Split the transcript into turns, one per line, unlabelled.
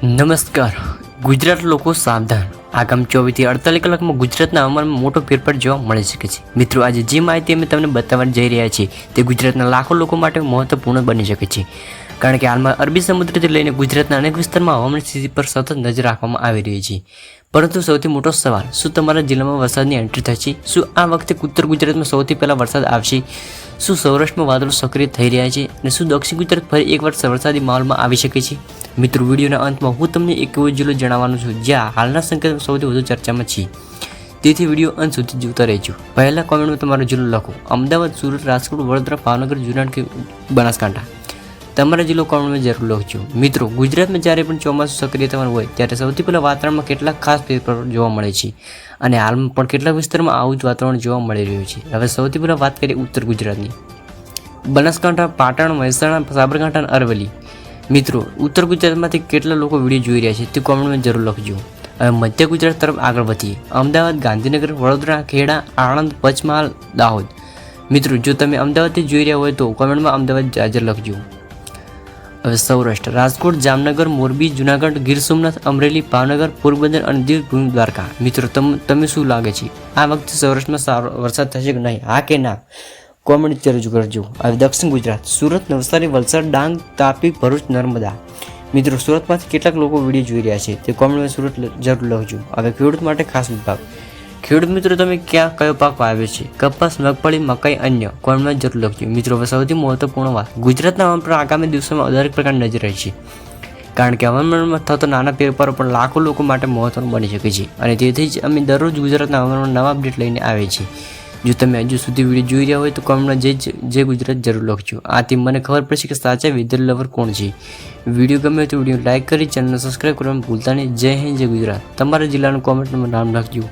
નમસ્કાર ગુજરાત લોકો સાવધાન આગામી 24 થી 48 કલાકમાં ગુજરાતના હવામાનમાં મોટો ફેરફાર જોવા મળી શકે છે। મિત્રો આજે જે માહિતી અમે તમને બતાવવા જઈ રહ્યા છીએ તે ગુજરાતના લાખો લોકો માટે મહત્વપૂર્ણ બની શકે છે, કારણ કે હાલમાં અરબી સમુદ્રથી લઈને ગુજરાતના અનેક વિસ્તારમાં હવામાન સ્થિતિ પર સતત નજર રાખવામાં આવી રહી છે। પરંતુ સૌથી મોટો સવાલ, શું તમારા જિલ્લામાં વરસાદની એન્ટ્રી થશે? શું આ વખતે ઉત્તર ગુજરાતમાં સૌથી પહેલા વરસાદ આવશે? શું સૌરાષ્ટ્રમાં વાદળો સક્રિય થઈ રહ્યા છે અને શું દક્ષિણ ગુજરાત ફરી એકવાર વરસાદી માહોલમાં આવી શકે છે? મિત્રો, વિડીયોના અંતમાં હું તમને એક એવો જિલ્લો જણાવવાનો છું જ્યાં હાલના સંકેત સૌથી વધુ ચર્ચામાં છે, તેથી વિડીયો અંત સુધી જોતા રહેજો। પહેલા કોમેન્ટમાં તમારો જિલ્લો લખો: અમદાવાદ, સુરત, રાજકોટ, વડોદરા, ભાવનગર, જૂનાગઢ કે બનાસકાંઠા। તમારા જિલ્લો કોમેન્ટમાં જરૂર લખજો। મિત્રો, ગુજરાતમાં જ્યારે પણ ચોમાસું સક્રિય થવાનું હોય ત્યારે સૌથી પહેલાં વાતાવરણમાં કેટલાક ખાસ ફેરફારો જોવા મળે છે અને હાલમાં પણ કેટલાક વિસ્તારમાં આવું જ વાતાવરણ જોવા મળી રહ્યું છે। હવે સૌથી પહેલાં વાત કરીએ ઉત્તર ગુજરાતની। બનાસકાંઠા, પાટણ, મહેસાણા, સાબરકાંઠા અને અરવલ્લી। મિત્રો, ઉત્તર ગુજરાતમાંથી કેટલા લોકો વિડીયો જોઈ રહ્યા છે તે કોમેન્ટમાં જરૂર લખજો। હવે મધ્ય ગુજરાત તરફ આગળ વધીએ। અમદાવાદ, ગાંધીનગર, વડોદરા, ખેડા, આણંદ, પંચમહાલ, દાહોદ। મિત્રો, જો તમે અમદાવાદથી જોઈ રહ્યા હોય તો કોમેન્ટમાં અમદાવાદ હાજર લખજો। હવે સૌરાષ્ટ્ર, રાજકોટ, જામનગર, મોરબી, જૂનાગઢ, ગીર સોમનાથ, અમરેલી, ભાવનગર, પોરબંદર અને દીવ, ભૂમિ, દ્વારકા। મિત્રો, તમે શું લાગે છે, આ વખતે સૌરાષ્ટ્રમાં સારો વરસાદ થશે કે નહીં? હા કે ના? કોમેન્ટ જરૂર કરજો। હવે દક્ષિણ ગુજરાત, સુરત, નવસારી, વલસાડ, ડાંગ, તાપી, ભરૂચ, નર્મદા। મિત્રો, સુરતમાંથી કેટલાક લોકો વિડીયો જોઈ રહ્યા છે તે કોમેન્ટમાં સુરત જરૂર લખજો। હવે ખેડૂત માટે ખાસ વિભાગ। ખેડૂત મિત્રો, તમે ક્યાં કયો પાક વાવ્યો છે? કપાસ, મગફળી, મકાઈ, અન્ય? કોમેન્ટમાં જરૂર લખજો। મિત્રો, હવે સૌથી મહત્વપૂર્ણ વાત, ગુજરાતના હવામાન પર આગામી દિવસોમાં દરેક પ્રકારની નજર રહે છે, કારણ કે હવામાનમાં થતો નાના ફેરફારો પણ લાખો લોકો માટે મહત્વનું બની શકે છે અને તેથી જ અમે દરરોજ ગુજરાતના હવામાનમાં નવા અપડેટ લઈને આવીએ છીએ। જો તમે હજુ સુધી વિડીયો જોઈ રહ્યા હોય તો કોમેન્ટમાં જય ગુજરાત જરૂર લખજો। આથી મને ખબર પડશે કે સાચા વેધર લવર કોણ છે। વિડીયો ગમે તો વિડીયો લાઇક કરી ચેનલને સબસ્ક્રાઈબ કરવાનું ભૂલતા નહીં। જય હિન્દ, જય ગુજરાત। તમારા જિલ્લાનું કોમેન્ટમાં નામ લખજો।